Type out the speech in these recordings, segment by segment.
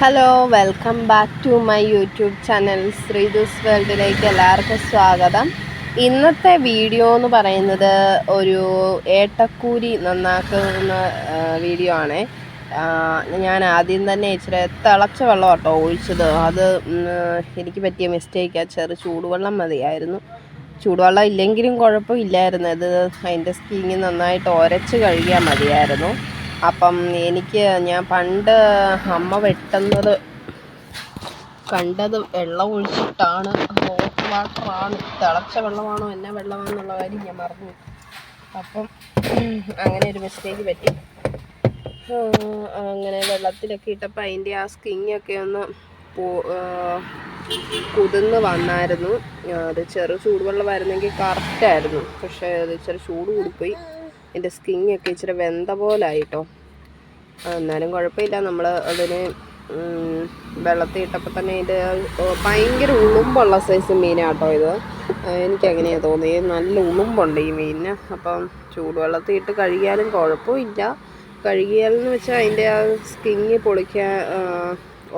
Hello, welcome back to my YouTube channel Sreedus വേൾഡിലേക്ക് എല്ലാവർക്കും സ്വാഗതം. ഇന്നത്തെ വീഡിയോ എന്ന് പറയുന്നത് ഒരു ഏട്ടക്കൂരി നന്നാക്കുന്ന വീഡിയോ ആണ്. ഞാൻ ആദ്യം തന്നെ ഇച്ചിരി തിളച്ച വെള്ളം കേട്ടോ ഒഴിച്ചത്. അത് എനിക്ക് പറ്റിയ മിസ്റ്റേക്കാണ്. ചൂടുവെള്ളം മതിയായിരുന്നു. ചൂടുവെള്ളം ഇല്ലെങ്കിലും കുഴപ്പമില്ലായിരുന്നു. അത് അതിൻ്റെ സ്കിന്ന് നന്നായിട്ട് ഉരച്ച് കഴുകിയാൽ മതിയായിരുന്നു. അപ്പം ഞാൻ പണ്ട് അമ്മ വെട്ടുന്നത് കണ്ടത് വെള്ളം ഒഴിച്ചിട്ടാണ്. ഹോട്ട് വാട്ടറാണ്, തിളച്ച വെള്ളമാണോ എന്നാ വെള്ളമാണെന്നുള്ള കാര്യം ഞാൻ മറന്നു. അപ്പം അങ്ങനെ ഒരു മിസ്റ്റേക്ക് പറ്റി. അങ്ങനെ വെള്ളത്തിലൊക്കെ ഇട്ടപ്പോൾ അതിൻ്റെ ആ സ്കിന്നൊക്കെ ഒന്ന് കുതിർന്ന് വന്നായിരുന്നു. അത് ചൂടുവെള്ളമായിരുന്നെങ്കിൽ കറക്റ്റായിരുന്നു. പക്ഷേ അത് ഇച്ചിരി ചൂട് കൂടിപ്പോയി. എൻ്റെ സ്കിന്നൊക്കെ ഇച്ചിരി വെന്ത പോലായിട്ടോ. എന്നാലും കുഴപ്പമില്ല. നമ്മൾ അതിന് വെള്ളത്തിൽ ഇട്ടപ്പോൾ തന്നെ ഇത് ഭയങ്കര ഉളുമ്പുള്ള സൈസ് മീനാട്ടോ ഇത്. എനിക്കങ്ങനെയാണ് തോന്നിയത്. നല്ല ഉളുമ്പുണ്ട് ഈ മീനിന്. അപ്പം ചൂടുവെള്ളത്തിൽ ഇട്ട് കഴുകിയാലും കുഴപ്പമില്ല. കഴുകിയാലെന്ന് വെച്ചാൽ അതിൻ്റെ ആ സ്കിന്ന് പൊളിക്കാൻ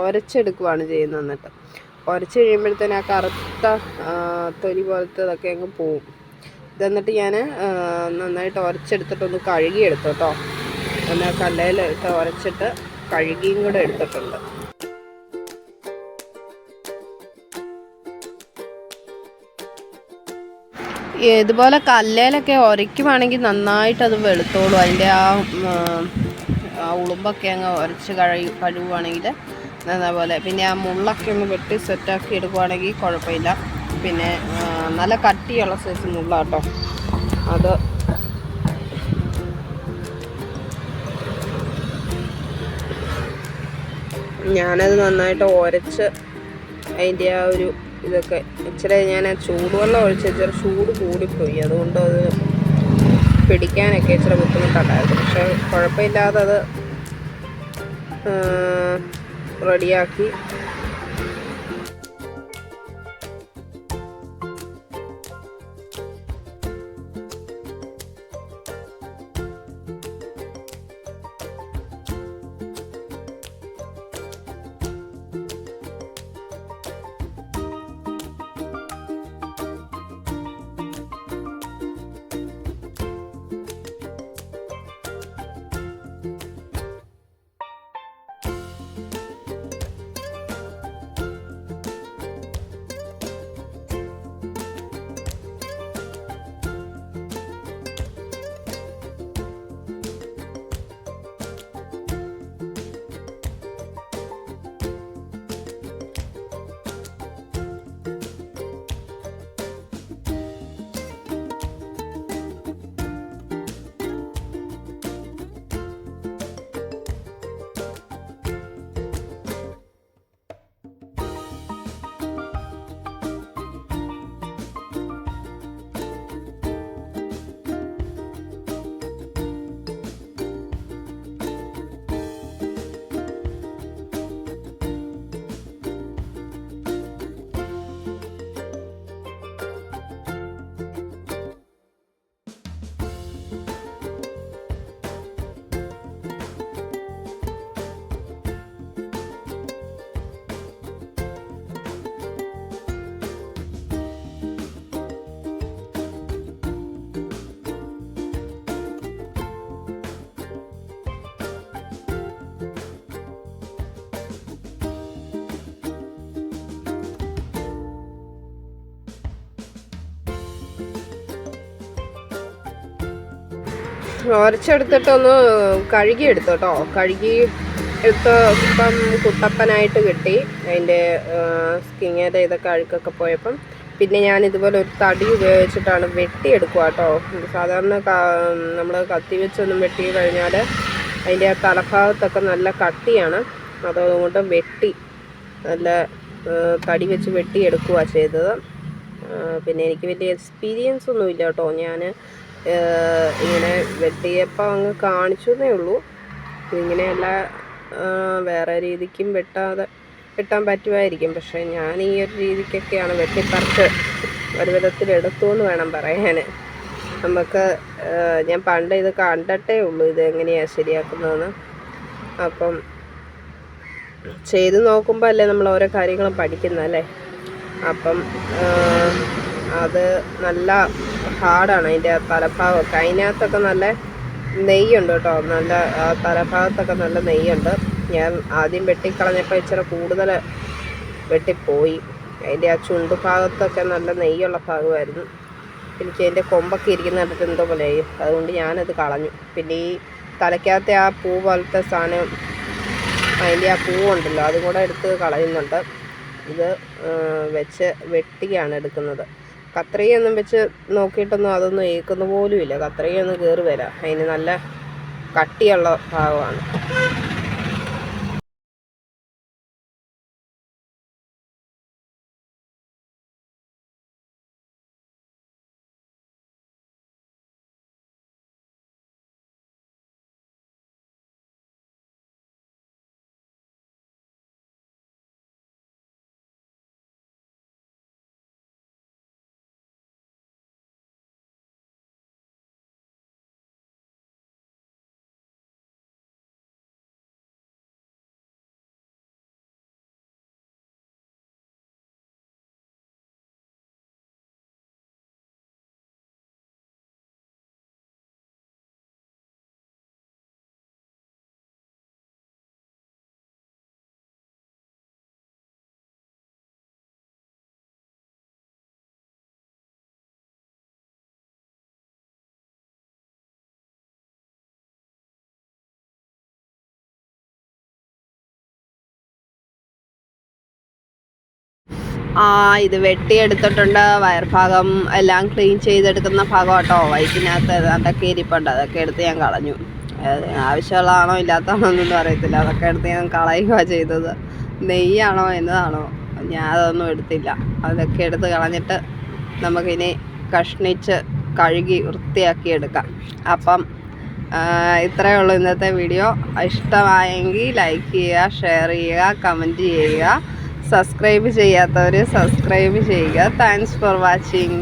ഉരച്ചെടുക്കുകയാണ് ചെയ്യുന്നത്. എന്നിട്ട് ഉരച്ച് കഴിയുമ്പോഴത്തേന് ആ കറുത്ത തൊലി പോലത്തതൊക്കെ അങ്ങ് പോവും. ഇതെന്നിട്ട് ഞാൻ നന്നായിട്ട് ഉരച്ചെടുത്തിട്ടൊന്ന് കഴുകിയെടുത്തു കേട്ടോ. എന്നാൽ കല്ലയിലിട്ട് ഉരച്ചിട്ട് കഴുകിയും കൂടെ എടുത്തിട്ടുണ്ട്. ഇതുപോലെ കല്ലയിലൊക്കെ ഉരയ്ക്കുവാണെങ്കിൽ നന്നായിട്ട് അത് വെളുത്തോളൂ. അതിൻ്റെ ആ ഉളുമ്പൊക്കെ അങ്ങ് ഉരച്ച് കഴുകുവാണെങ്കിൽ അതേപോലെ. പിന്നെ ആ മുള്ളൊക്കെ ഒന്ന് വെട്ടി സെറ്റാക്കി എടുക്കുവാണെങ്കിൽ കുഴപ്പമില്ല. പിന്നെ നല്ല കട്ടിയുള്ള സൈസ് മുള്ളാട്ടോ അത്. ഞാനത് നന്നായിട്ട് ഉരച്ച് അതിൻ്റെ ആ ഒരു ഇതൊക്കെ ഇച്ചിരി ഞാൻ ചൂടുവെള്ളം ഒഴിച്ച് ഇച്ചിരി ചൂട് കൂടിപ്പോയി. അതുകൊണ്ട് അത് പിടിക്കാനൊക്കെ ഇച്ചിരി ബുദ്ധിമുട്ടുണ്ടായിരുന്നു. പക്ഷേ കുഴപ്പമില്ലാതെ അത് റെഡിയാക്കി. ഉരച്ചെടുത്തിട്ടൊന്ന് കഴുകിയെടുത്തു കേട്ടോ. കഴുകി എടുത്ത് ഇപ്പം കുട്ടപ്പനായിട്ട് കിട്ടി. അതിൻ്റെ സ്കിന്നിൻ്റെ ഇതൊക്കെ അഴുക്കൊക്കെ പോയപ്പം പിന്നെ ഞാൻ ഇതുപോലെ ഒരു തടി ഉപയോഗിച്ചിട്ടാണ് വെട്ടിയെടുക്കുക കേട്ടോ. സാധാരണ നമ്മൾ കത്തി വെച്ചൊന്നും വെട്ടി കഴിഞ്ഞാൽ അതിൻ്റെ ആ തലഭാഗത്തൊക്കെ നല്ല കട്ടിയാണ്. അതുകൊണ്ട് നല്ല തടി വെച്ച് വെട്ടിയെടുക്കുക ചെയ്തത്. പിന്നെ എനിക്ക് വലിയ എക്സ്പീരിയൻസ് ഒന്നുമില്ല കേട്ടോ. ഞാൻ ഇങ്ങനെ വെട്ടിയപ്പോൾ അങ്ങ് കാണിച്ചു എന്നേ ഉള്ളൂ. ഇങ്ങനെയല്ല വേറെ രീതിക്കും വെട്ടാൻ പറ്റുമായിരിക്കും. പക്ഷേ ഞാൻ ഈ ഒരു രീതിക്കൊക്കെയാണ് വെട്ടിപ്പറിച്ച് ഒരു വിധത്തിലെടുത്തു എന്ന് വേണം പറയാൻ. ഞാൻ പണ്ട് ഇത് കണ്ടിട്ടേ ഉള്ളൂ ഇത് എങ്ങനെയാണ് ശരിയാക്കുന്നതെന്ന്. അപ്പം ചെയ്ത് നോക്കുമ്പോൾ അല്ലേ നമ്മൾ ഓരോ കാര്യങ്ങളും പഠിക്കുന്നല്ലേ. അപ്പം അത് നല്ല ഹാർഡാണ് അതിൻ്റെ തലഭാഗമൊക്കെ. അതിനകത്തൊക്കെ നല്ല നെയ്യുണ്ട് കേട്ടോ. നല്ല തലഭാഗത്തൊക്കെ നല്ല നെയ്യുണ്ട്. ഞാൻ ആദ്യം വെട്ടിക്കളഞ്ഞപ്പോൾ ഇച്ചിരി കൂടുതൽ വെട്ടിപ്പോയി. അതിൻ്റെ ആ ചുണ്ട് ഭാഗത്തൊക്കെ നല്ല നെയ്യുള്ള ഭാഗമായിരുന്നു. എനിക്ക് അതിൻ്റെ കൊമ്പൊക്കെ ഇരിക്കുന്ന കണ്ടിട്ട് എന്തോ പോലെ ആയി. അതുകൊണ്ട് ഞാനത് കളഞ്ഞു. പിന്നെ ഈ തലയ്ക്കകത്തെ ആ പൂ പോലത്തെ സാധനം, അതിൻ്റെ ആ പൂവുണ്ടല്ലോ, അതും കൂടെ എടുത്ത് കളയുന്നുണ്ട്. ഇത് വെച്ച് വെട്ടിയാണ് എടുക്കുന്നത്. കത്രികയൊന്നും വെച്ച് നോക്കിയിട്ടൊന്നും അതൊന്നും ഏൽക്കുന്ന പോലും ഇല്ല. കത്രികയൊന്നും കയറി വരാം. അതിന് നല്ല കട്ടിയുള്ള ഭാഗമാണ്. ഇത് വെട്ടിയെടുത്തിട്ടുണ്ട്. വയർഭാഗം എല്ലാം ക്ലീൻ ചെയ്തെടുക്കുന്ന ഭാഗം കേട്ടോ. വയറ്റിനകത്ത് അതൊക്കെ ഇരിപ്പുണ്ട്. അതൊക്കെ എടുത്ത് ഞാൻ കളഞ്ഞു. ആവശ്യമുള്ളതാണോ ഇല്ലാത്തതാണോ എന്നൊന്നും അറിയത്തില്ല. അതൊക്കെ എടുത്ത് ഞാൻ കളയുക ചെയ്തത്. നെയ്യാണോ എന്നതാണോ ഞാൻ അതൊന്നും എടുത്തില്ല. അതൊക്കെ എടുത്ത് കളഞ്ഞിട്ട് നമുക്കിനി കഷ്ണിച്ച് കഴുകി വൃത്തിയാക്കി എടുക്കാം. അപ്പം ഇത്രയേ ഉള്ളൂ ഇന്നത്തെ വീഡിയോ. ഇഷ്ടമായെങ്കിൽ ലൈക്ക് ചെയ്യുക, ഷെയർ ചെയ്യുക, കമൻറ്റ് ചെയ്യുക. സബ്സ്ക്രൈബ് ചെയ്യാത്തവർ സബ്സ്ക്രൈബ് ചെയ്യുക. Thanks for watching.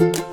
കേട്ടോ.